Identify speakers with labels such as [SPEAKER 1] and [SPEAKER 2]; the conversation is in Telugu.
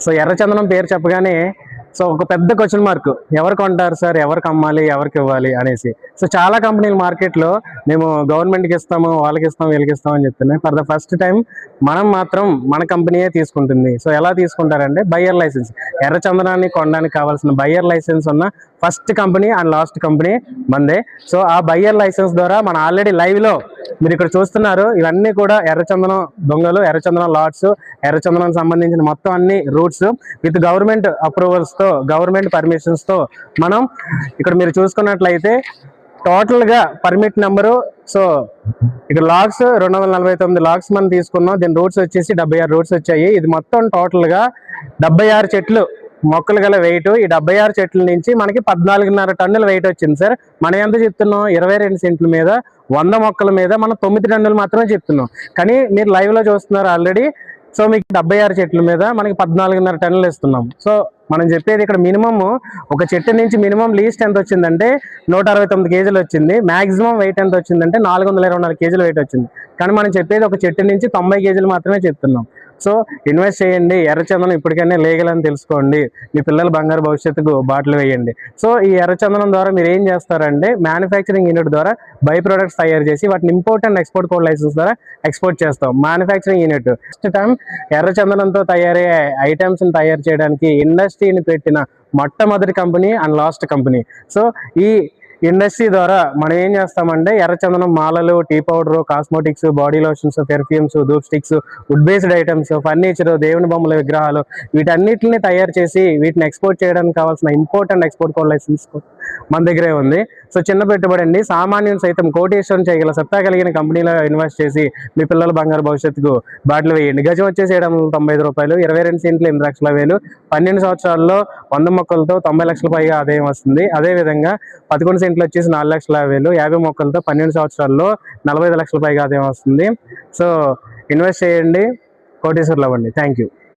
[SPEAKER 1] సో ఎర్రచందనం పేరు చెప్పగానే సో ఒక పెద్ద క్వశ్చన్ మార్క్, ఎవరు కొంటారు సార్, ఎవరికి అమ్మాలి, ఎవరికి ఇవ్వాలి అనేసి. సో చాలా కంపెనీలు మార్కెట్లో మేము గవర్నమెంట్కి ఇస్తాము, వాళ్ళకి ఇస్తాం, వీళ్ళకి ఇస్తాం అని చెప్తున్నాయి. ఫర్ ద ఫస్ట్ టైం మనం మాత్రం మన కంపెనీయే తీసుకుంటుంది. సో ఎలా తీసుకుంటారంటే బయ్యర్ లైసెన్స్, ఎర్రచందనాన్ని కొనడానికి కావాల్సిన బయ్యర్ లైసెన్స్ ఉన్న first company and last company మందే. సో ఆ బయ్యర్ లైసెన్స్ ద్వారా మన ఆల్రెడీ లైవ్లో మీరు ఇక్కడ చూస్తున్నారు, ఇవన్నీ కూడా ఎర్రచందనం దొంగలు, ఎర్రచందనం లాట్స్, ఎర్రచందనం సంబంధించిన మొత్తం అన్ని రూట్స్ విత్ గవర్నమెంట్ అప్రూవల్స్తో, గవర్నమెంట్ పర్మిషన్స్తో మనం ఇక్కడ మీరు చూసుకున్నట్లయితే టోటల్గా పర్మిట్ నెంబరు. సో ఇక్కడ లాగ్స్ 249 లాగ్స్ మనం తీసుకున్నాం. దీని రూట్స్ వచ్చేసి 76 రూట్స్ వచ్చాయి. ఇది మొత్తం టోటల్గా 76 చెట్లు మొక్కలు గల వెయిట్. ఈ 76 చెట్ల నుంచి మనకి 14.5 టన్నుల వెయిట్ వచ్చింది సార్. మనం ఎంత చెప్తున్నాం, 22 సెంట్ల మీద 100 మొక్కల మీద మనం 9 టన్నులు మాత్రమే చెప్తున్నాం. కానీ మీరు లైవ్లో చూస్తున్నారు ఆల్రెడీ. సో మీకు 76 చెట్ల మీద మనకి 14.5 టన్నులు ఇస్తున్నాం. సో మనం చెప్పేది ఇక్కడ మినిమమ్ ఒక చెట్టు నుంచి మినిమం లీస్ట్ ఎంత వచ్చిందంటే 169 కేజీలు వచ్చింది. మాక్సిమం వెయిట్ ఎంత వచ్చిందంటే 424 కేజీలు వెయిట్ వచ్చింది. కానీ మనం చెప్పేది ఒక చెట్టు నుంచి 90 కేజీలు మాత్రమే చెప్తున్నాం. సో ఇన్వెస్ట్ చేయండి, ఎర్రచందనం ఇప్పటికైనా లీగల్ అని తెలుసుకోండి, మీ పిల్లల బంగారు భవిష్యత్తుకు బాటలు వేయండి. సో ఈ ఎర్రచందనం ద్వారా మీరు ఏం చేస్తారంటే మ్యానుఫ్యాక్చరింగ్ యూనిట్ ద్వారా బై ప్రొడక్ట్స్ తయారు చేసి వాటిని import and export code license ద్వారా ఎక్స్పోర్ట్ చేస్తాం. మ్యానుఫ్యాక్చరింగ్ యూనిట్ ఫస్ట్ టైం ఎర్రచందనంతో తయారయ్యే ఐటమ్స్ని తయారు చేయడానికి ఇండస్ట్రీని పెట్టిన మొట్టమొదటి company and last company. So ఈ ఇండస్ట్రీ ద్వారా మనం ఏం చేస్తామంటే ఎర్రచందనం మాలలు, tea powder, cosmetics, body lotions, perfumes, dhoop sticks, wood based items, furniture, దేవుని బొమ్మల విగ్రహాలు, వీటన్నిటిని తయారు చేసి వీటిని ఎక్స్పోర్ట్ చేయడానికి కావాల్సిన import and export code licence మన దగ్గరే ఉంది. సో చిన్న పెట్టుబడి అండి, సామాన్యుని సైతం కోటీశ్వరం చేయగల సత్తా కలిగిన కంపెనీలో ఇన్వెస్ట్ చేసి మీ పిల్లల బంగారు భవిష్యత్తుకు బాటలు వేయండి. గజం వచ్చేసి 795 రూపాయలు, 22 సెంట్లు 8 లక్షల వేలు, 12 సంవత్సరాల్లో 100 మొక్కలతో 90 లక్షల పైగా ఆదాయం వస్తుంది. అదేవిధంగా 11 సెంట్లు వచ్చేసి 4,50,000, 50 మొక్కలతో 12 సంవత్సరాల్లో 45 లక్షల పైగా ఆదాయం వస్తుంది. సో ఇన్వెస్ట్ చేయండి, కోటీశ్వర్లు అవ్వండి. Thank you.